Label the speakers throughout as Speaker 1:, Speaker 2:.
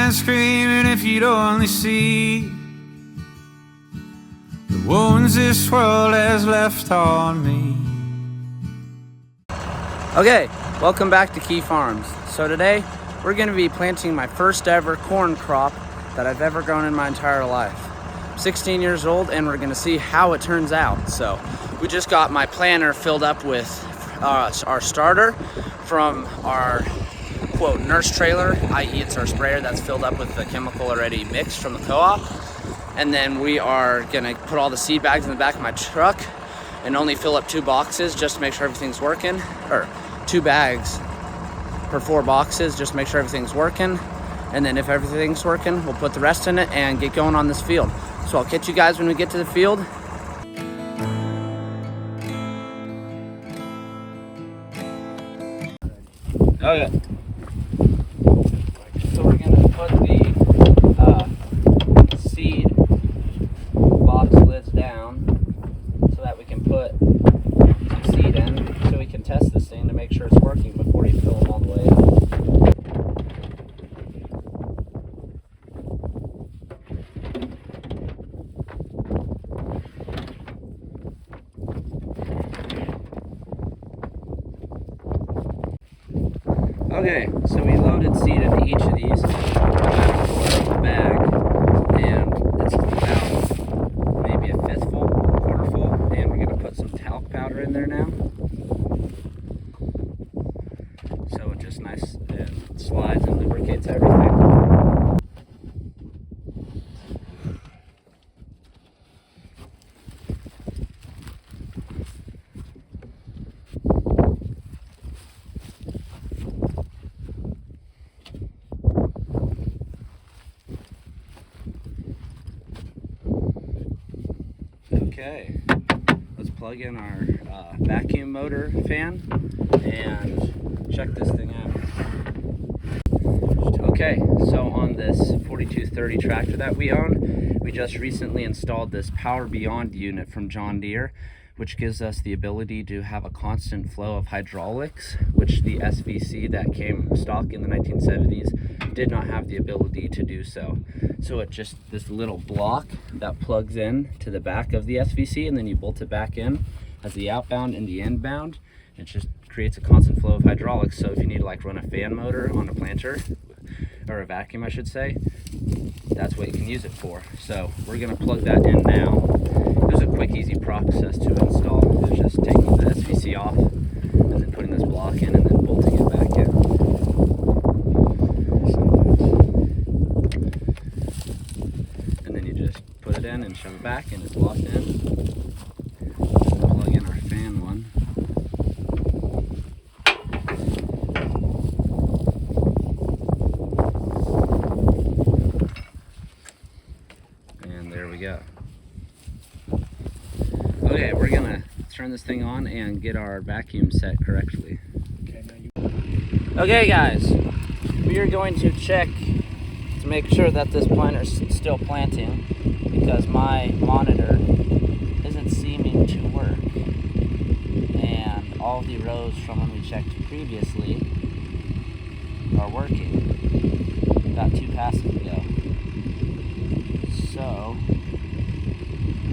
Speaker 1: mind screaming if you'd only see the wounds this world has left on me.
Speaker 2: Okay, welcome back to Key Farms. So today we're going to be planting my first ever corn crop that I've ever grown in my entire life. I'm 16 years old and we're going to see how it turns out. So we just got my planter filled up with our starter from our quote nurse trailer, i.e. it's our sprayer that's filled up with the chemical already mixed from the co-op. And then we are going to put all the seed bags in the back of my truck and only fill up 2 boxes just to make sure everything's working, or 2 bags per 4 boxes just to make sure everything's working. And then if everything's working, we'll put the rest in it and get going on this field. So I'll catch you guys when we get to the field. Okay. So we're gonna put the seed box lids down so that we can put some seed in, so we can test this thing to make sure it's working before you fill them all the way up. Okay, so we loaded seed into each of these, the bag, and it's about maybe a 1/5 full, 1/4 full, and we're going to put some talc powder in there now. So it just nice and slides and lubricates everything. Okay, let's plug in our vacuum motor fan and check this thing out. Okay, so on this 4230 tractor that we own, we just recently installed this Power Beyond unit from John Deere, which gives us the ability to have a constant flow of hydraulics, which the SVC that came stock in the 1970s did not have the ability to do so. So it's just this little block that plugs in to the back of the SVC, and then you bolt it back in as the outbound and the inbound. It just creates a constant flow of hydraulics. So if you need to like run a fan motor on a planter, or a vacuum I should say, that's what you can use it for. So we're gonna plug that in now. It was a quick, easy process to install. It was just taking the SVC off and then putting this block in and then bolting it back in. And then you just put it in and shove it back and it's locked in. Plug in our fan one. And there we go. Okay, we're gonna turn this thing on and get our vacuum set correctly. Okay guys, we are going to check to make sure that this planter is still planting, because my monitor isn't seeming to work, and all the rows from when we checked previously are working. Got 2 passes to go. So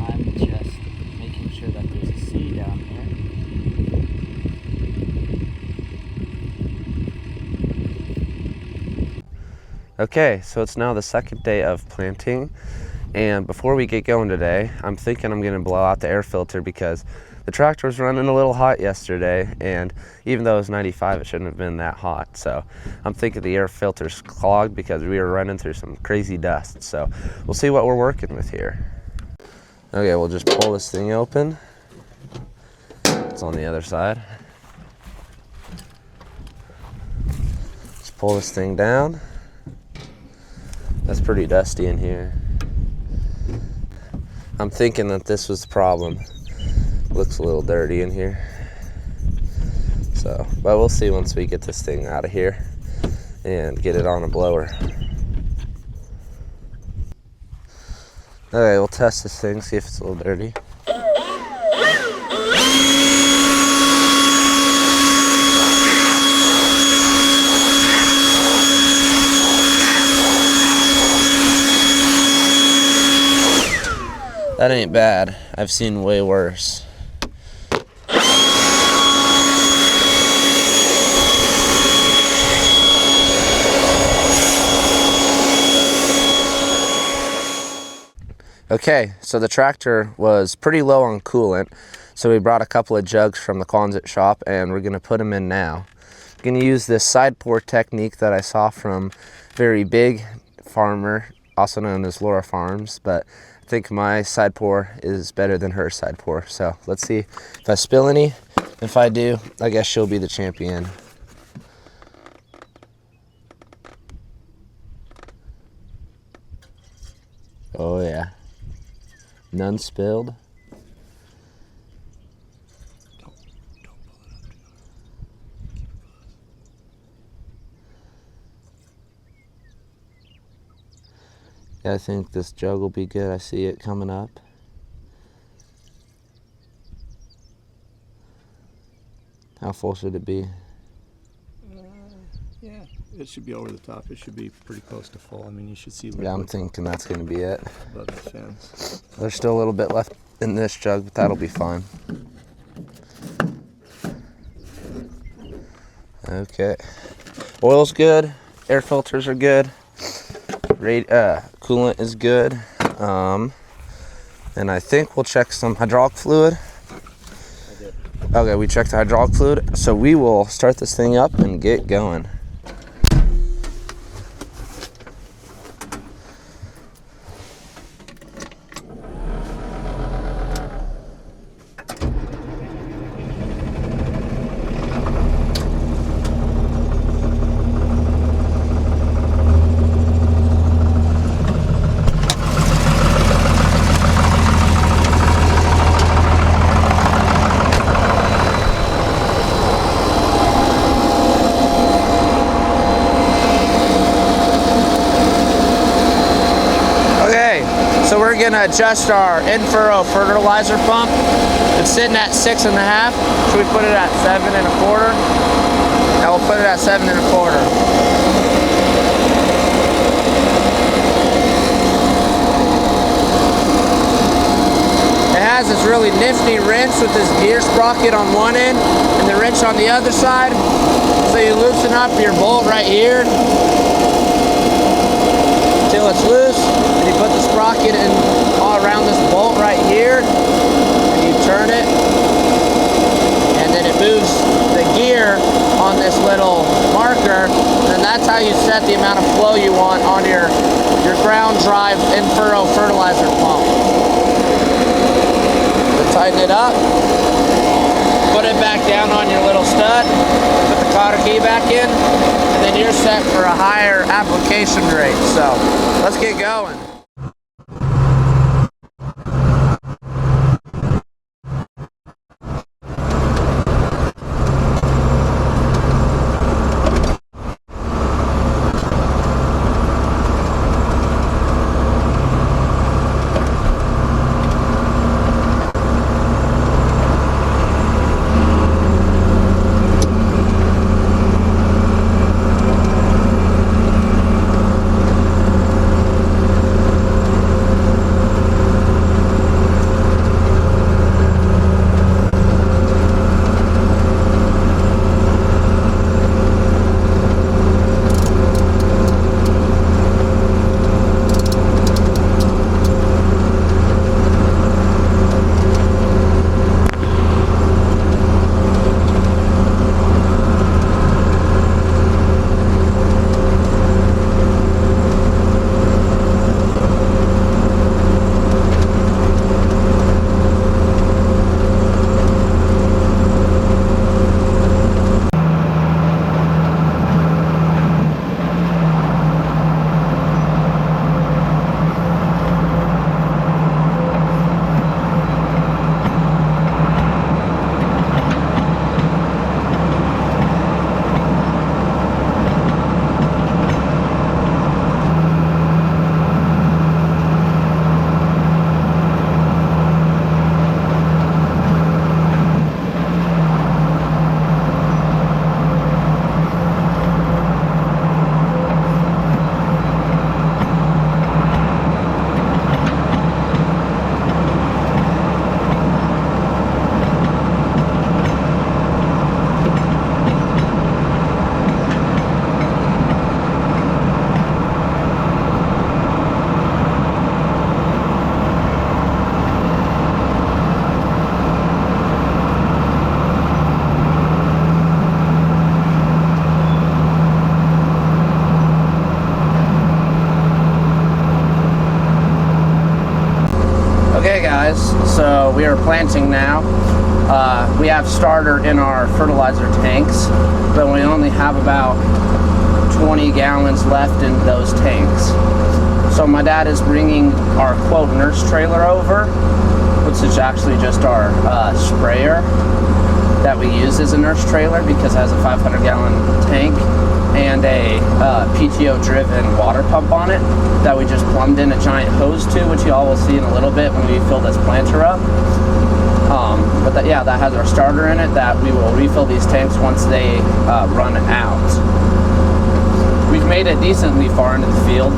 Speaker 2: I'm just making sure that there's a seed down here. Okay, so it's now the second day of planting, and before we get going today, I'm thinking I'm going to blow out the air filter, because the tractor was running a little hot yesterday, and even though it was 95, it shouldn't have been that hot. So I'm thinking the air filter's clogged because we were running through some crazy dust. So we'll see what we're working with here. Okay, we'll just pull this thing open. It's on the other side. Just pull this thing down. That's pretty dusty in here. I'm thinking that this was the problem. Looks a little dirty in here. So, but we'll see once we get this thing out of here and get it on a blower. Okay, we'll test this thing, see if it's a little dirty. That ain't bad. I've seen way worse. Okay, so the tractor was pretty low on coolant, so we brought a couple of jugs from the Quonset shop and we're gonna put them in now. I'm gonna use this side pour technique that I saw from Very Big Farmer, also known as Laura Farms, but I think my side pour is better than her side pour. So let's see if I spill any. If I do, I guess she'll be the champion. Oh yeah. None spilled. Yeah, I think this jug will be good. I see it coming up. How full should it be?
Speaker 3: Yeah, it should be over the top. It should be pretty close to full. I mean, you should see liquid.
Speaker 2: Yeah, I'm thinking that's going to be it.
Speaker 3: Above the fence.
Speaker 2: There's still a little bit left in this jug, but that'll be fine. Okay. Oil's good. Air filters are good. Coolant is good. And I think we'll check some hydraulic fluid. Okay, we checked the hydraulic fluid. So we will start this thing up and get going. So we're gonna adjust our in-furrow fertilizer pump. It's sitting at 6.5. Should we put it at 7.25? Now we'll put it at 7.25. It has this really nifty wrench with this gear sprocket on one end and the wrench on the other side. So you loosen up your bolt right here until it's loose, and you put the sprocket in all around this bolt right here, and you turn it, and then it moves the gear on this little marker, and that's how you set the amount of flow you want on your ground drive in-furrow fertilizer pump. So tighten it up, put it back down on your little stud, put the cotter key back in, and then you're set for a higher application rate. So let's get going. guys, so we are planting now. We have starter in our fertilizer tanks, but we only have about 20 gallons left in those tanks. So my dad is bringing our quote nurse trailer over, which is actually just our sprayer that we use as a nurse trailer because it has a 500 gallon tank and a PTO driven water pump on it that we just plumbed in a giant hose to, which you all will see in a little bit when we fill this planter up. But that has our starter in it that we will refill these tanks once they run out. We've made it decently far into the field.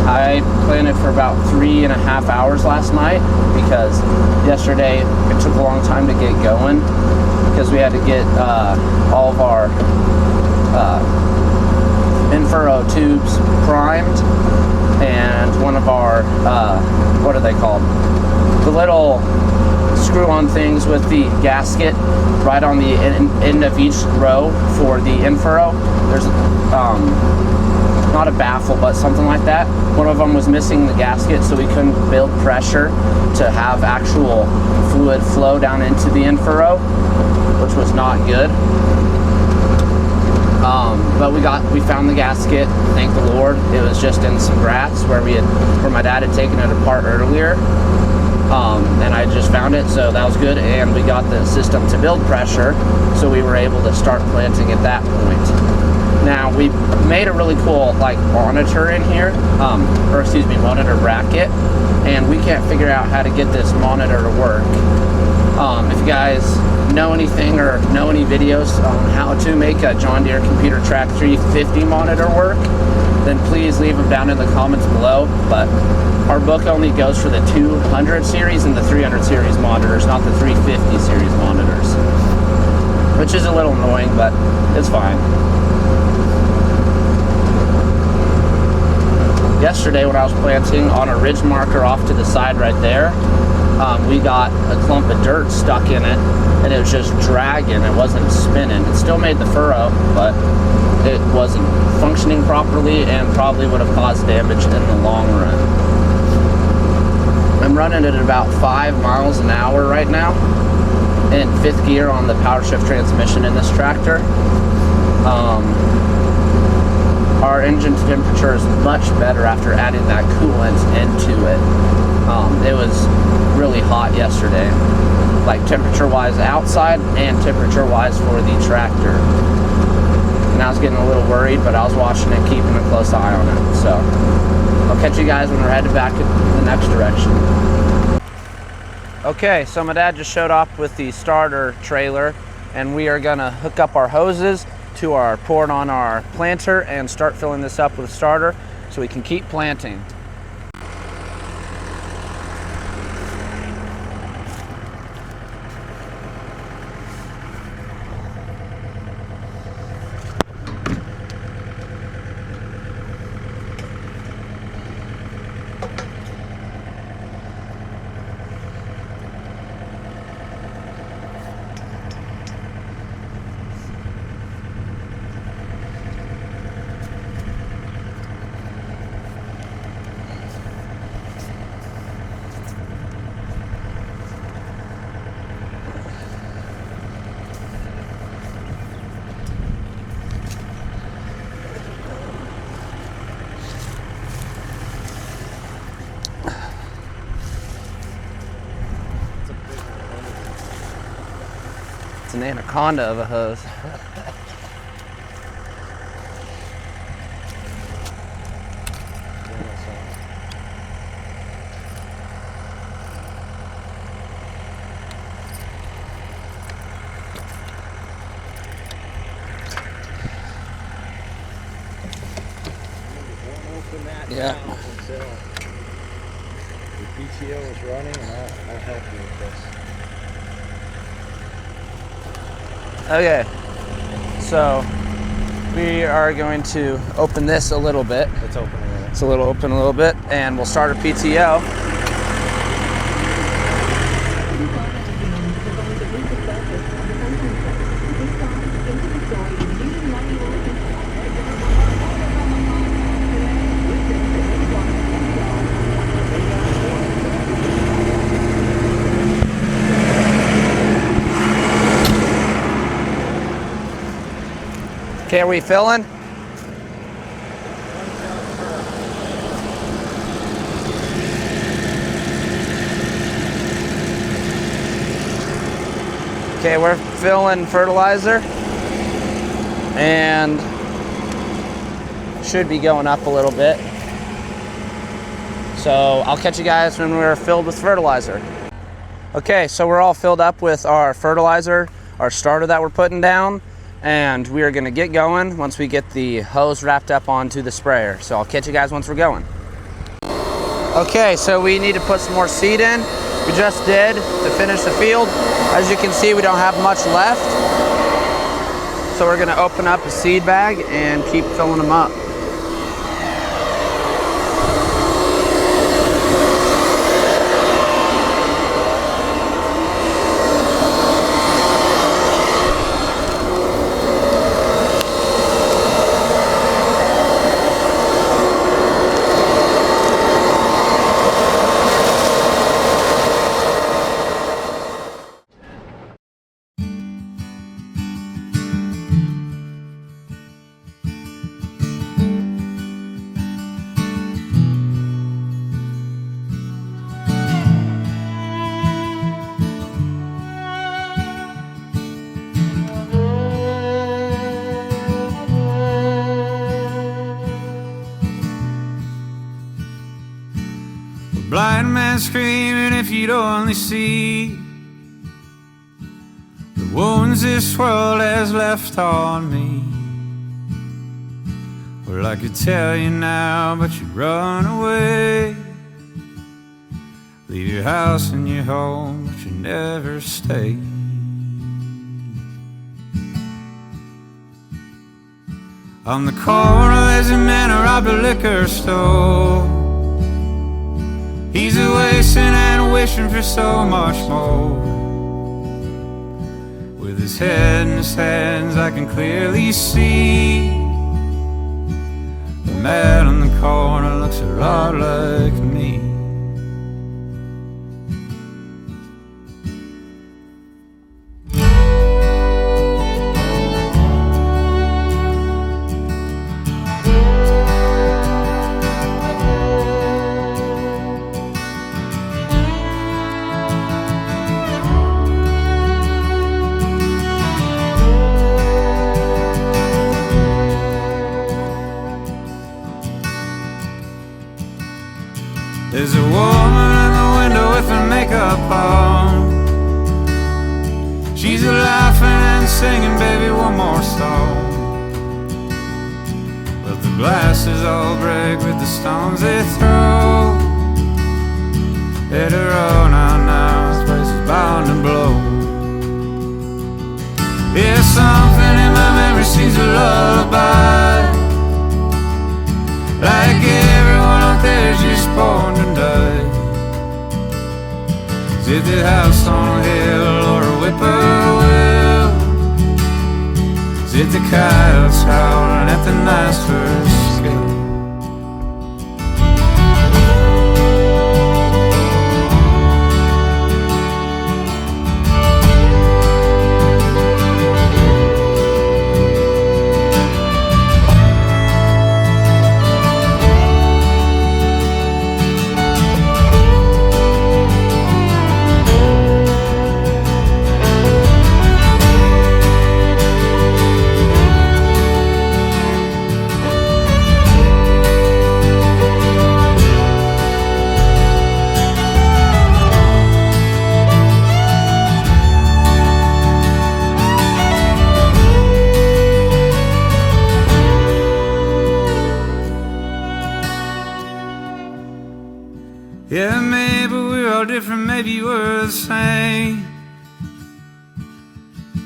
Speaker 2: I planted for about 3.5 hours last night because yesterday it took a long time to get going because we had to get all of our in-furrow tubes primed and one of our, what are they called? The little screw-on things with the gasket right on the end of each row for the in-furrow. There's not a baffle, but something like that. One of them was missing the gasket, so we couldn't build pressure to have actual fluid flow down into the in-furrow, which was not good. But we found the gasket, thank the Lord. It was just in some grass where my dad had taken it apart earlier. And I just found it, so that was good, and we got the system to build pressure, so we were able to start planting at that point. Now, we made a really cool monitor in here, monitor bracket, and we can't figure out how to get this monitor to work. If you guys know anything or know any videos on how to make a John Deere Computer Track 350 monitor work, then please leave them down in the comments below. But our book only goes for the 200 series and the 300 series monitors, not the 350 series monitors, which is a little annoying, but it's fine. Yesterday when I was planting on a ridge marker off to the side right there, we got a clump of dirt stuck in it and it was just dragging. It wasn't spinning. It still made the furrow, but it wasn't functioning properly and probably would have caused damage in the long run. I'm running at about 5 miles an hour right now in 5th gear on the power shift transmission in this tractor. Our engine temperature is much better after adding that coolant into it. It was really hot yesterday, temperature-wise outside and temperature-wise for the tractor. And I was getting a little worried, but I was watching it, keeping a close eye on it. So I'll catch you guys when we're headed back in the next direction. Okay, so my dad just showed up with the starter trailer, and we are gonna hook up our hoses to our port on our planter and start filling this up with starter so we can keep planting. It's an anaconda of a hose. Yeah.
Speaker 3: Until the PTO is running, and I'll help you with this.
Speaker 2: Okay, so we are going to open this a little bit.
Speaker 3: It's open a little.
Speaker 2: It's a little open a little bit, and we'll start a PTO. Okay, are we filling? Okay, we're filling fertilizer and should be going up a little bit. So I'll catch you guys when we're filled with fertilizer. Okay, so we're all filled up with our fertilizer, our starter that we're putting down, and we are gonna get going once we get the hose wrapped up onto the sprayer. So I'll catch you guys once we're going. Okay, so we need to put some more seed in. We just did to finish the field. As you can see, we don't have much left. So we're gonna open up a seed bag and keep filling them up.
Speaker 1: Blind man screaming, if you'd only see the wounds this world has left on me. Well, I could tell you now, but you'd run away. Leave your house and your home, but you never stay. On the corner there's a man who robbed a liquor store. He's a wasting and wishing for so much more. With his head in his hands, I can clearly see the man on the corner looks a lot like me. There's a woman in the window with her makeup on. She's laughing and singing, baby, one more song. But the glasses all break with the stones they throw. Let her on out now, this place is bound to blow. Yeah, something in my memory sings a lullaby. Like everyone out there's just born to die. Is it the house on a hill or a whippoorwill? Is it the coyotes howling at the night's first skill? Yeah, maybe we're all different, maybe we're the same.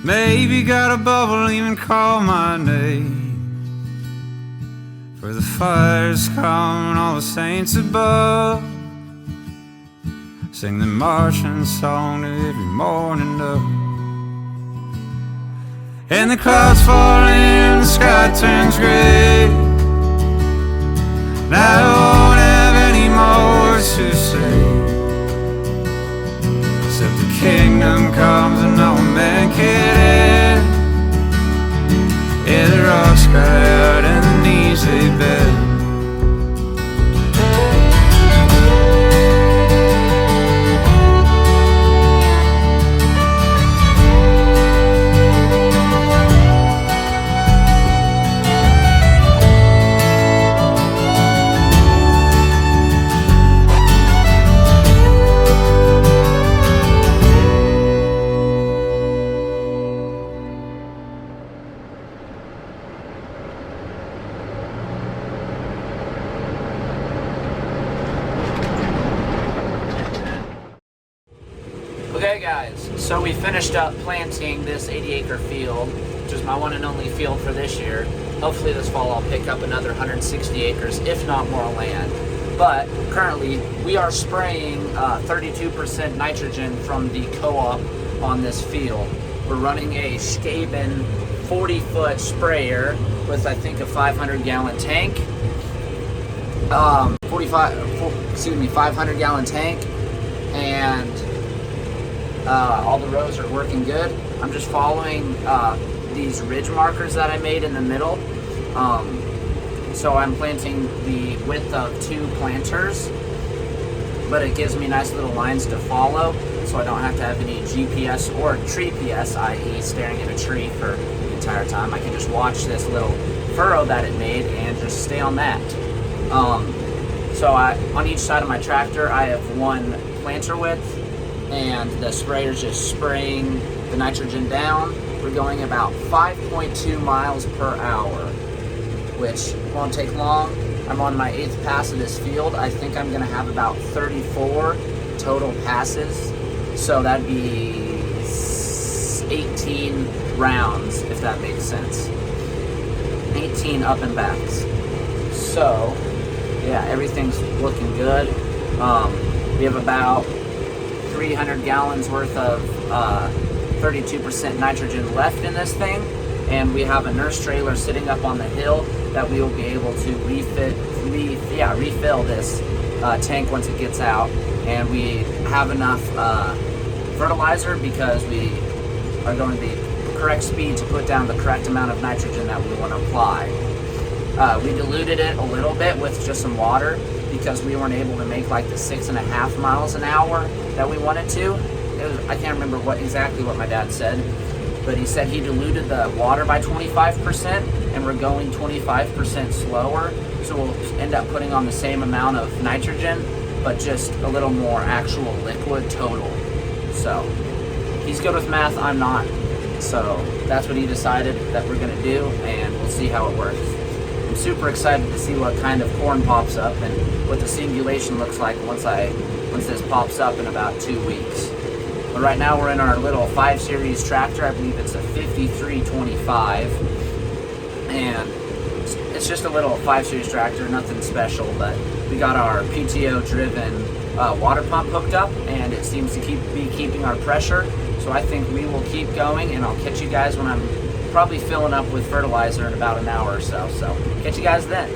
Speaker 1: Maybe got a bubble, even call my name. For the fire's come, all the saints above sing the marching song to every morning dove. And the clouds fall in, the sky turns gray. Now I won't have any more words to say, except the kingdom comes and no man can end. Yeah, the rocks
Speaker 4: Okay guys, so we finished up planting this 80-acre field, which is my one and only field for this year. Hopefully this fall I'll pick up another 160 acres, if not more land. But currently we are spraying 32% nitrogen from the co-op on this field. We're running a Skaben 40-foot sprayer with I think a 500-gallon tank. 500-gallon tank, and all the rows are working good. I'm just following these ridge markers that I made in the middle. So I'm planting the width of 2 planters, but it gives me nice little lines to follow, so I don't have to have any GPS or tree PS, i.e. staring at a tree for the entire time. I can just watch this little furrow that it made and just stay on that. So on each side of my tractor, I have 1 planter width, and the sprayer's just spraying the nitrogen down. We're going about 5.2 miles per hour, which won't take long. I'm on my 8th pass of this field. I think I'm gonna have about 34 total passes. So that'd be 18 rounds, if that makes sense. 18 up and backs. So, yeah, everything's looking good. We have about 300 gallons worth of 32% nitrogen left in this thing, and we have a nurse trailer sitting up on the hill that we will be able to refill this tank once it gets out, and we have enough fertilizer because we are going the correct speed to put down the correct amount of nitrogen that we want to apply. We diluted it a little bit with just some water because we weren't able to make like the 6.5 miles an hour that we wanted to. I can't remember exactly what my dad said, but he said he diluted the water by 25%, and we're going 25% slower, so we'll end up putting on the same amount of nitrogen, but just a little more actual liquid total. So he's good with math, I'm not. So that's what he decided that we're gonna do, and we'll see how it works. I'm super excited to see what kind of corn pops up and what the singulation looks like once this pops up in about 2 weeks. But right now we're in our little 5 Series tractor. I believe it's a 5325, and it's just a little 5 Series tractor, nothing special, but we got our PTO driven water pump hooked up, and it seems to be keeping our pressure. So I think we will keep going, and I'll catch you guys when I'm probably filling up with fertilizer in about an hour or so. So catch you guys then.